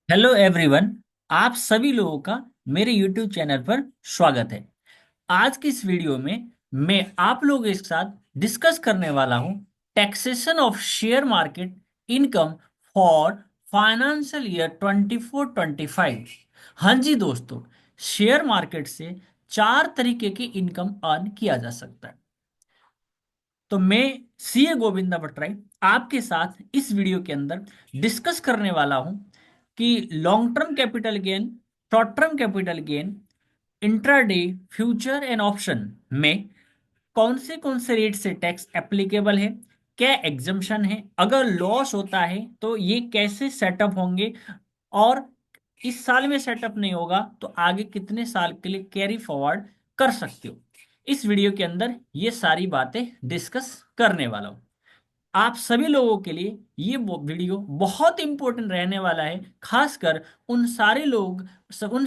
Hello everyone. आप सभी लोगों का मेरे यूट्यूब चैनल पर स्वागत है। आज की इस वीडियो में मैं आप लोगों के साथ डिस्कस करने वाला हूं taxation of share market income for financial year 24-25। हाँ जी दोस्तों, शेयर मार्केट से चार तरीके की इनकम अर्न किया जा सकता है। तो मैं सीए गोविंदा भट्टराई आपके साथ इस वीडियो के अंदर डिस्कस करने वाला हूं कि long term capital gain, short term capital gain, intraday, future and option में कौन से रेट से टैक्स एप्लीकेबल है, क्या एग्जम्पशन है, अगर लॉस होता है तो ये कैसे सेटअप होंगे, और इस साल में सेटअप नहीं होगा तो आगे कितने साल के लिए कैरी फॉरवर्ड कर सकते हो। इस वीडियो के अंदर ये सारी बातें डिस्कस करने वाला हूँ। आप सभी लोगों के लिए ये वीडियो बहुत इंपॉर्टेंट रहने वाला है, खासकर उन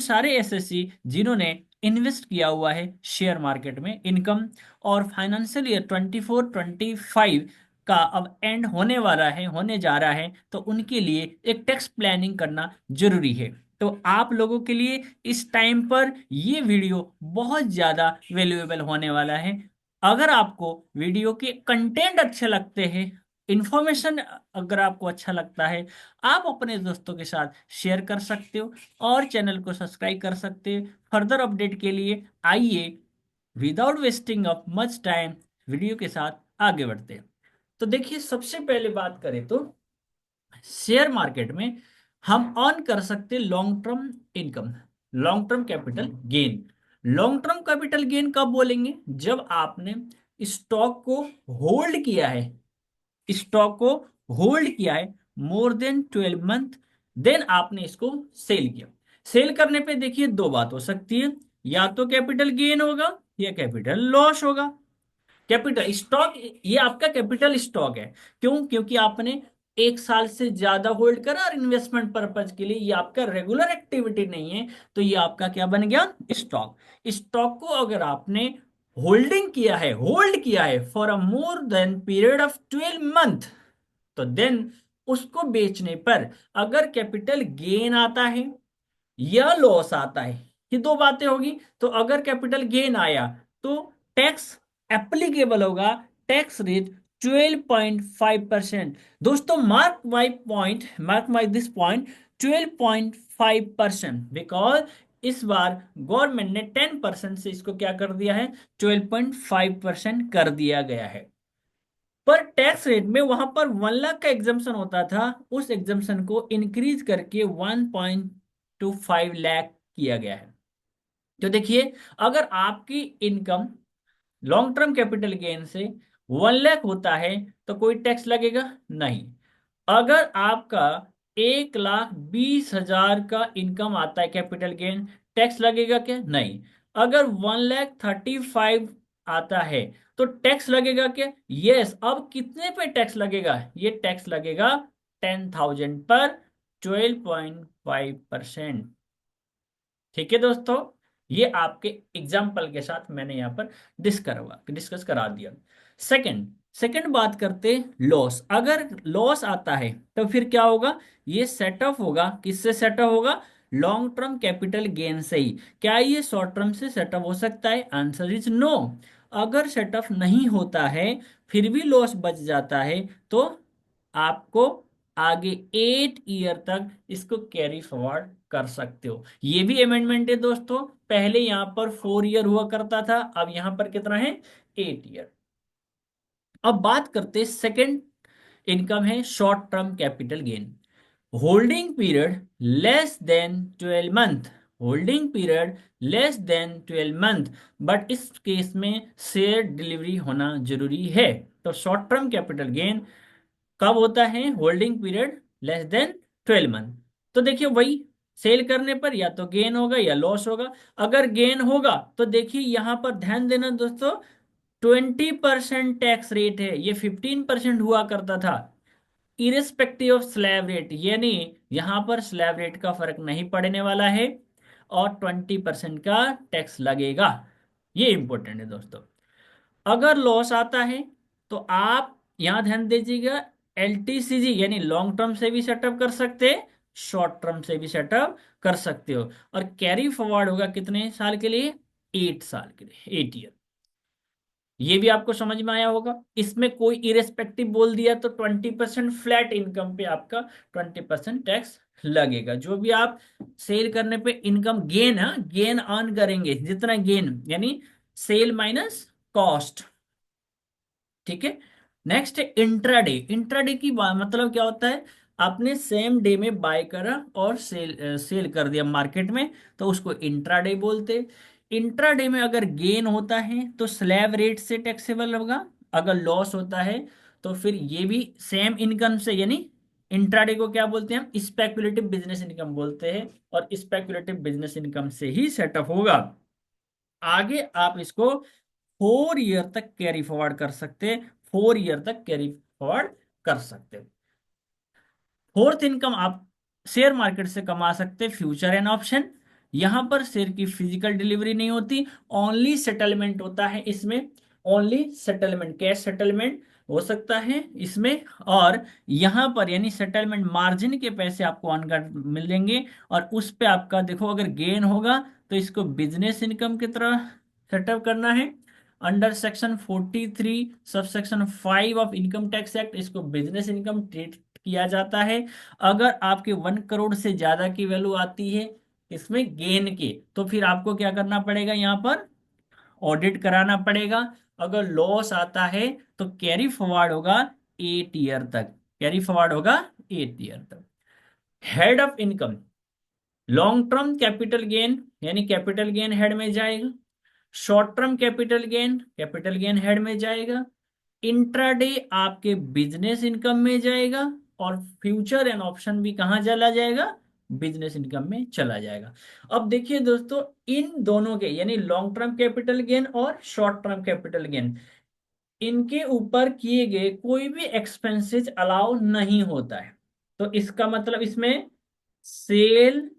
सारे एसएससी जिन्होंने इन्वेस्ट किया हुआ है शेयर मार्केट में। इनकम और फाइनेंशियल ईयर 24-25 का अब एंड होने जा रहा है, तो उनके लिए एक टैक्स प्लानिंग करना जरूरी है। तो आप लोगों के लिए इस टाइम पर ये वीडियो बहुत ज़्यादा वैल्यूएबल होने वाला है। अगर आपको वीडियो के कंटेंट अच्छे लगते हैं, इंफॉर्मेशन अगर आपको अच्छा लगता है, आप अपने दोस्तों के साथ शेयर कर सकते हो और चैनल को सब्सक्राइब कर सकते हो फर्दर अपडेट के लिए। आइए, without wasting of much time, video के साथ आगे बढ़ते हैं। तो देखिए, सबसे पहले बात करें तो शेयर मार्केट में हम अर्न कर सकते long term income, long term capital gain. Long term capital gain कब बोलेंगे? जब आपने स्टॉक को होल्ड किया है, स्टॉक को होल्ड किया है मोर देन 12 मंथ, देन आपने इसको सेल किया। सेल करने पे देखिए दो बात हो सकती है, या तो कैपिटल गेन होगा या कैपिटल लॉस होगा। कैपिटल स्टॉक, ये आपका कैपिटल स्टॉक है। क्यों? क्योंकि आपने एक साल से ज्यादा होल्ड करा और इन्वेस्टमेंट पर्पज के लिए, ये आपका रेगुलर एक्टिविटी नहीं है, तो ये आपका क्या बन गया? स्टॉक। स्टॉक को अगर आपने होल्ड किया है for a more than period of 12 month, तो देन उसको बेचने पर अगर कैपिटल गेन आता है या लॉस आता है, ये दो बातें होगी। तो अगर कैपिटल गेन आया तो टैक्स एप्लीकेबल होगा, टैक्स रेट 12.5%। दोस्तों, mark my this point, 12.5%, because इस बार गवर्नमेंट ने 10% से इसको क्या कर दिया है, 12.5% कर दिया गया है। पर टैक्स रेट में वहां पर 1 लाख का एग्जाम्पशन होता था, उस एग्जाम्पशन को इंक्रीज करके 1.25 लाख किया गया है। तो देखिए, अगर आपकी income long term capital gain से 1 लाख होता है तो कोई टैक्स लगेगा नहीं। अगर आपका 1,20,000 का इनकम आता है कैपिटल गेन, टैक्स लगेगा क्या? नहीं। अगर 1,35,000 आता है तो टैक्स लगेगा क्या? यस। अब कितने पे टैक्स लगेगा? ये टैक्स लगेगा 10,000 पर, 12.5%। ठीक है दोस्तों, ये आपके एग्जाम्पल के साथ मैंने यहाँ पर डिस्कस करा दिया। सेकंड सेकंड बात करते लॉस। अगर लॉस आता है तो फिर क्या होगा? ये सेटअप होगा, किससे सेटअप होगा? लॉन्ग टर्म कैपिटल गेन से ही। क्या ये शॉर्ट टर्म से सेटअप हो सकता है? Answer is no. अगर सेटअप नहीं होता है, फिर भी लॉस बच जाता है, तो आपको आगे 8 ईयर तक इसको कैरी फॉरवर्ड कर सकते हो। ये भी अमेंडमेंट है दोस्तों। पहले यहां पर 4 ईयर हुआ करता था, अब यहां पर कितना है? 8 ईयर। अब बात करते सेकंड इनकम है short term capital gain. Holding period less than 12 month, holding period less than 12 month, but इस केस में शेयर डिलीवरी होना जरूरी है। तो शॉर्ट टर्म कैपिटल गेन कब होता है? Holding period less than 12 month. तो देखिए, वही सेल करने पर या तो गेन होगा या लॉस होगा। अगर गेन होगा तो देखिए यहां पर ध्यान देना दोस्तों, 20% टैक्स रेट है, ये 15% हुआ करता था, इरेस्पेक्टिव ऑफ स्लैब रेट, यानी यहां पर स्लैब रेट का फर्क नहीं पड़ने वाला है और 20% का टैक्स लगेगा। ये इंपॉर्टेंट है दोस्तों। अगर लॉस आता है तो आप यहां ध्यान दीजिएगा, एलटीसीजी यानी लॉन्ग टर्म से भी सेटअप कर सकते हैं शॉर्ट टर्म से भी सेटअप कर सकते हो। और कैरी फॉरवर्ड होगा कितने साल के लिए? 8 साल के लिए, 8 ईयर। ये भी आपको समझ में आया होगा। इसमें कोई इरेस्पेक्टिव बोल दिया तो 20% फ्लैट इनकम पे आपका 20% टैक्स लगेगा। जो भी आप सेल करने पे इनकम गेन है, गेन अर्न करेंगे, जितना गेन यानी सेल माइनस कॉस्ट। ठीक है। नेक्स्ट है इंट्राडे। इंट्राडे की मतलब क्या होता है? आपने सेम डे में बाय करा और सेल कर दिया मार्केट में, तो उसको इंट्राडे बोलते। इंट्राडे में अगर गेन होता है तो स्लैब रेट से टैक्सेबल होगा, अगर लॉस होता है तो फिर ये भी सेम इनकम से, यानी इंट्राडे को क्या बोलते हैं हम? स्पेकुलेटिव बिजनेस इनकम बोलते हैं, और स्पेकुलेटिव बिजनेस इनकम से ही सेटअप होगा। आगे आप इसको 4 ईयर तक कैरी फॉरवर्ड कर सकते हैं, 4 ईयर तक कैरी फॉरवर्ड कर सकते हैं। फोर्थ इनकम आप शेयर मार्केट से कमा सकते हैं, फ्यूचर एंड ऑप्शन। यहां पर शेयर की फिजिकल डिलीवरी नहीं होती, ओनली सेटलमेंट होता है इसमें। ओनली सेटलमेंट, कैश सेटलमेंट हो सकता है इसमें। और यहां पर यानी सेटलमेंट मार्जिन के पैसे आपको अनकट मिलेंगे, और उस पे आपका देखो अगर गेन होगा तो इसको बिजनेस इनकम की तरह सेटअप करना है। Under section 43 sub section 5 of income tax act इसको बिजनेस इनकम ट्रीट किया जाता है। अगर आपके 1 करोड़ से ज्यादा की वैल्यू आती है इसमें गेन के, तो फिर आपको क्या करना पड़ेगा? यहाँ पर ऑडिट कराना पड़ेगा। अगर लॉस आता है तो कैरी फॉरवर्ड होगा 8 ईयर तक, कैरी फॉरवर्ड होगा 8 ईयर तक। Head of income, long term capital gain, यानी कैपिटल गेन हेड में जाएगा। Short term capital gain head में जाएगा। इंट्राडे आपके बिजनेस इनकम में जाएगा, और फ्यूचर एंड ऑप्शन भी कहां चला जाएगा? बिजनेस इनकम में चला जाएगा। अब देखिए दोस्तों, इन दोनों के यानी लॉन्ग टर्म कैपिटल गेन और शॉर्ट टर्म कैपिटल गेन, इनके ऊपर किए गए कोई भी एक्सपेंसेस अलाउ नहीं होता है। तो इसका मतलब इसमें सेल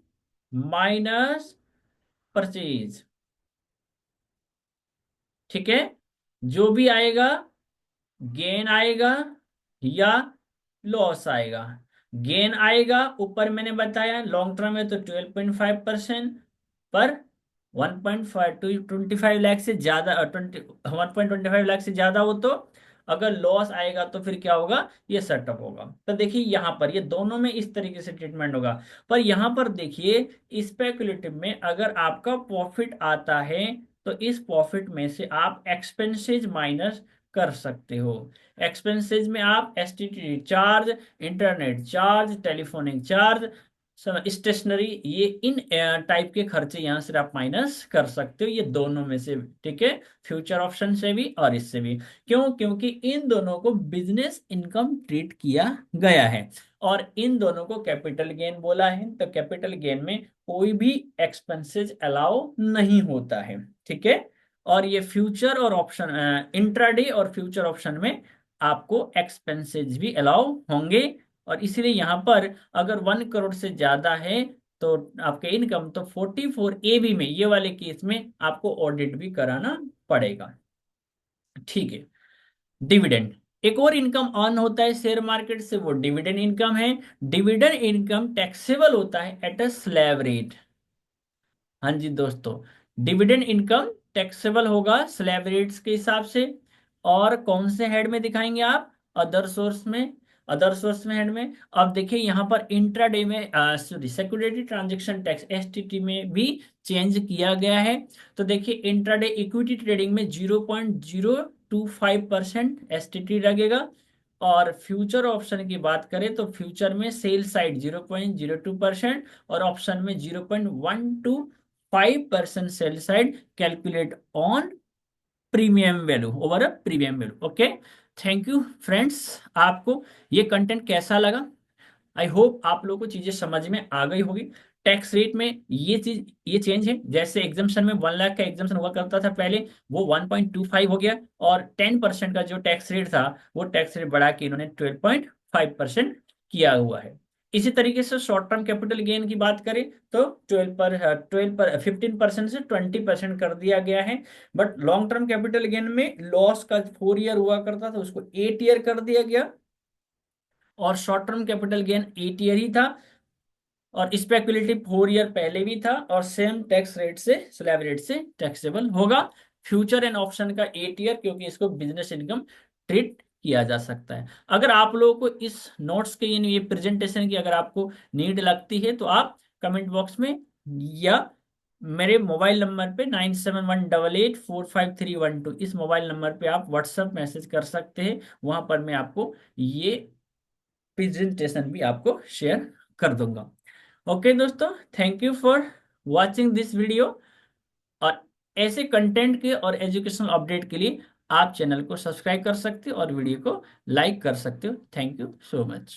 माइनस परचेज, ठीक है, जो भी आएगा, गेन आएगा या लॉस आएगा। गेन आएगा, ऊपर मैंने बताया लॉन्ग टर्म है तो 12.5% पर 1.5 से ज्यादा, 1.25 लाख से ज्यादा हो तो। अगर लॉस आएगा तो फिर क्या होगा? ये सेटअप होगा। तो देखिए यहां पर ये दोनों में इस तरीके से ट्रीटमेंट होगा। पर यहां पर देखिए स्पेकुलेटिव में अगर आपका प्रॉफिट आता है तो इस प्रॉफिट में से आप एक्सपेंसेस माइनस कर सकते हो। एक्सपेंसेस में आप STD charge, internet charge, telephonic charge, stationery, ये इन टाइप के खर्चे यहां से आप माइनस कर सकते हो, ये दोनों में से। ठीक है, फ्यूचर ऑप्शन से भी और इससे भी। क्यों? क्योंकि इन दोनों को बिजनेस इनकम ट्रीट किया गया है, और इन दोनों को कैपिटल गेन बोला है। तो कैपिटल गेन में कोई भी एक्सपेंसेस अलाउ नहीं होता है। ठीक है। और ये फ्यूचर और ऑप्शन, इंट्राडे और फ्यूचर ऑप्शन में आपको एक्सपेंसेस भी अलाउ होंगे। और इसीलिए यहां पर अगर 1 करोड़ से ज्यादा है तो आपके इनकम, तो 44 AB में, ये वाले केस में आपको ऑडिट भी कराना पड़ेगा। ठीक है। डिविडेंड, एक और इनकम अर्न होता है शेयर मार्केट से, वो डिविडेंड इनकम है। डिविडेंड इनकम टैक्सेबल होता है एट अ स्लैब रेट। हाँ जी दोस्तों, डिविडेंड इनकम टैक्सेबल होगा स्लैब रेट्स के हिसाब से। और कौन से हेड में दिखाएंगे आप? अदर सोर्स में। अदर सोर्स में हेड में अब देखिए यहाँ पर इंट्राडे में, sorry, security transaction tax STT में भी चेंज किया गया है। तो देखिए इंट्राडे इक्विटी ट्रेडिंग में 0.025% एसटीटी लगेगा। और फ्यूचर ऑप्शन की बात करें तो फ्यूचर में सेल साइड 0.02% और ऑप्शन में 0.125% sell side, calculate on premium value, over a premium value. Okay, thank you friends. आपको ये कंटेंट कैसा लगा? आई होप आप लोगों को चीजें समझ में आ गई होगी। टैक्स रेट में ये चेंज है। जैसे एग्जाम्शन में 1 लाख का एग्जाम्शन हुआ करता था पहले, वो 1.25 हो गया, और 10% का जो टैक्स रेट था वो टैक्स रेट बढ़ा के इन्होंने 12.5% किया हुआ है। इसी तरीके से शॉर्ट टर्म कैपिटल गेन की बात करें तो 15% से 20% कर दिया गया है। But long term capital gain में लॉस का 4 ईयर हुआ करता था, उसको 8 ईयर कर दिया गया। और short term capital gain 8 year ही था। और स्पेकुलेटिव 4 ईयर पहले भी था, और सेम टैक्स रेट से, स्लैब रेट से टैक्सेबल होगा। फ्यूचर एंड ऑप्शन का 8 ईयर, क्योंकि इसको बिजनेस इनकम ट्रीट किया जा सकता है। अगर आप लोगों को इस नोट्स के, यानी ये प्रेजेंटेशन की अगर आपको नीड लगती है तो आप कमेंट बॉक्स में या मेरे मोबाइल नंबर पे 9718845312, इस मोबाइल नंबर पे आप व्हाट्सएप मैसेज कर सकते हैं। वहां पर मैं आपको ये प्रेजेंटेशन भी आपको शेयर कर दूंगा। ओके दोस्तों, thank you for watching this video. और ऐसे कंटेंट के और एजुकेशनल अपडेट के लिए आप चैनल को सब्सक्राइब कर सकते हो और वीडियो को लाइक कर सकते हो। Thank you so much.